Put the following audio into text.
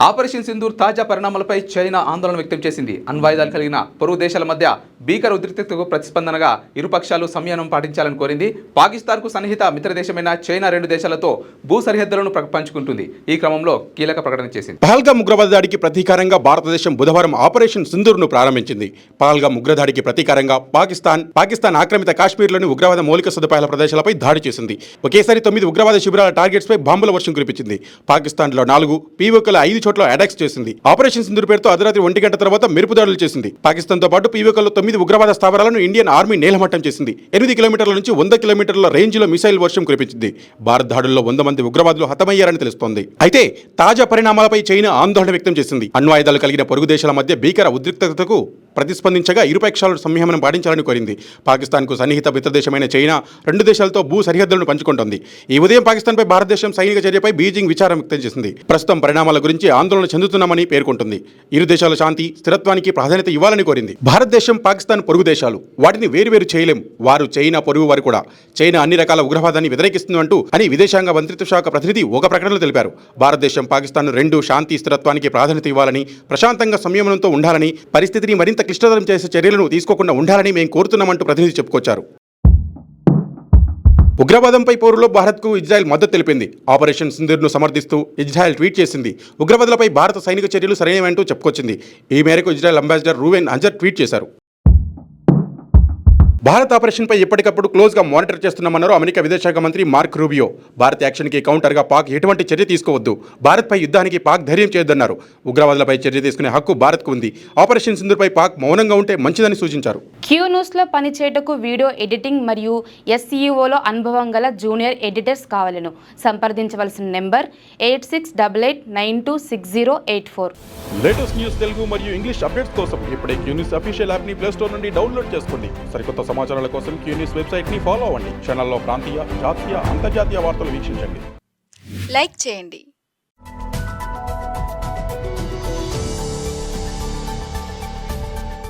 Operation Sindoor తాజా పరిణామాలపై China ఆందోళన వ్యక్తం చేసింది. అణ్వాయుధాలు కలిగిన పొరుగు దేశాల మధ్య భీకర ఉద్రిక్తతకు ప్రతిస్పందనగా ఇరుపక్షాలు సంయమనం పాటించాలని కోరింది. పాకిస్తాన్కు సన్నిహిత మిత్ర దేశమైన చైనా రెండు దేశాలతో భూ సరిహద్దులను పంచుకుంటుంది. ఈ క్రమంలో కీలక ప్రకటన చేసింది. పహల్గామ్ ఉగ్రవాద దాడికి ప్రతీకారంగా భారతదేశం బుధవారం ఆపరేషన్ సింధూర్ను ప్రారంభించింది. పహల్గామ్ ఉగ్రదాడికి ప్రతీకారంగా పాకిస్తాన్ ఆక్రమిత కాశ్మీర్లోని ఉగ్రవాద మౌలిక సదుపాయాల ప్రదేశాలపై దాడి చేసింది. ఒకేసారి 9 ఉగ్రవాద శిబిరాల టార్గెట్స్పై బాంబుల వర్షం కురిపించింది. పాకిస్తాన్లో 4, పీఓకేల 5 చోట్ల అటాక్స్ చేసింది. ఆపరేషన్ సింధూర్ పేరుతో అర్ధరాత్రి 1 గంట తర్వాత మెరుపు దాడులు చేసింది. పాకిస్తాన్తో పాటు పీఓకేలో 9 ఉగ్రవాద స్థావరాలను ఇండియన్ ఆర్మీ నేలమట్టం చేసింది. 8 కిలోమీటర్ల నుంచి 100 కిలోమీటర్ల రేంజ్లో మిసైల్ వర్షం కురిపించింది. భారత్ దాడుల్లో 100 మంది ఉగ్రవాదులు హతమయ్యారని తెలుస్తోంది. అయితే తాజా పరిణామాలపై చైనా ఆందోళన వ్యక్తం చేసింది. అణ్వాయుధాలు కలిగిన పొరుగు దేశాల మధ్య భీకర ఉద్రిక్తతకు ప్రతిస్పందించగా ఇరుపక్షాలు సంయమనం పాటించాలని కోరింది. పాకిస్తాన్కు సన్నిహిత మిత్రదేశమైన చైనా రెండు దేశాలతో భూ సరిహద్దులను పంచుకుంటోంది. ఈ ఉదయం పాకిస్తాన్పై భారతదేశం సైనిక చర్యపై బీజింగ్ విచారం వ్యక్తం చేసింది. ప్రస్తుతం పరిణామాల గురించి ఆందోళన చెందుతున్నామని పేర్కొంటుంది. ఇరు దేశాల శాంతి స్థిరత్వానికి ప్రాధాన్యత ఇవ్వాలని కోరింది. భారతదేశం, పాకిస్తాన్ పొరుగు దేశాలు, వాటిని వేరువేరు చేయలేం. వారు చైనా పొరుగు వారు కూడా. చైనా అన్ని రకాల ఉగ్రవాదాన్ని వ్యతిరేకిస్తుందంటూ అని విదేశాంగ మంత్రిత్వ శాఖ ప్రతినిధి ఒక ప్రకటనలో తెలిపారు. భారతదేశం, పాకిస్తాన్ రెండు శాంతి స్థిరత్వానికి ప్రాధాన్యత ఇవ్వాలని, ప్రశాంతంగా సంయమనంతో ఉండాలని, పరిస్థితిని మరింత క్లిష్టతరం చేసే చర్యలను తీసుకోకుండా ఉండాలని మేము కోరుతున్నామంటూ ప్రతినిధి చెప్పుకొచ్చారు. ఉగ్రవాదంపై పోరులో భారత్కు ఇజ్రాయెల్ మద్దతు తెలిపింది. ఆపరేషన్ సింధూర్ను సమర్థిస్తూ ఇజ్రాయెల్ ట్వీట్ చేసింది. ఉగ్రవాదులపై భారత సైనిక చర్యలు సరైనవంటూ చెప్పుకొచ్చింది. ఈ మేరకు Israel ambassador Reuven Azhar tweet చేశారు. భారత్ ఆపరేషన్పై ఎప్పటికప్పుడు క్లోజ్గా మానిటర్ చేస్తున్నామన్నారు అమెరికా విదేశాంగ మంత్రి మార్క్ రూబియో. భారత్ యాక్షన్కి కౌంటర్గా పాక్ ఎటువంటి చర్య తీసుకోవద్దు, భారత్పై యుద్ధానికి పాక్ ధైర్యం చేయొద్దన్నారు. ఉగ్రవాదులపై చర్య తీసుకునే హక్కు భారత్కు ఉంది. ఆపరేషన్ సింధూర్పై పాక్ మౌనంగా ఉంటే మంచిదని సూచించారు. క్యూ న్యూస్లో పనిచేయటకు వీడియో ఎడిటింగ్ మరియు SEOలో అనుభవం గల జూనియర్ ఎడిటర్స్ కావాలను సంప్రదించవలసిన నెంబర్ 8688926084. లేటెస్ట్ న్యూస్ తెలుగు మరియు ఇంగ్లీష్ అప్డేట్స్ కోసం ఇప్పుడే క్యూ న్యూస్ అఫీషియల్ యాప్ని ప్లే స్టోర్ నుండి డౌన్లోడ్ చేసుకోండి. సరికొత్త సమాచారాల కోసం క్యూ న్యూస్ వెబ్సైట్ని ఫాలో అవ్వండి. ఛానల్లో ప్రాంతీయ, జాతీయ, అంతర్జాతీయ వార్తలు వీక్షించండి. లైక్ చేయండి.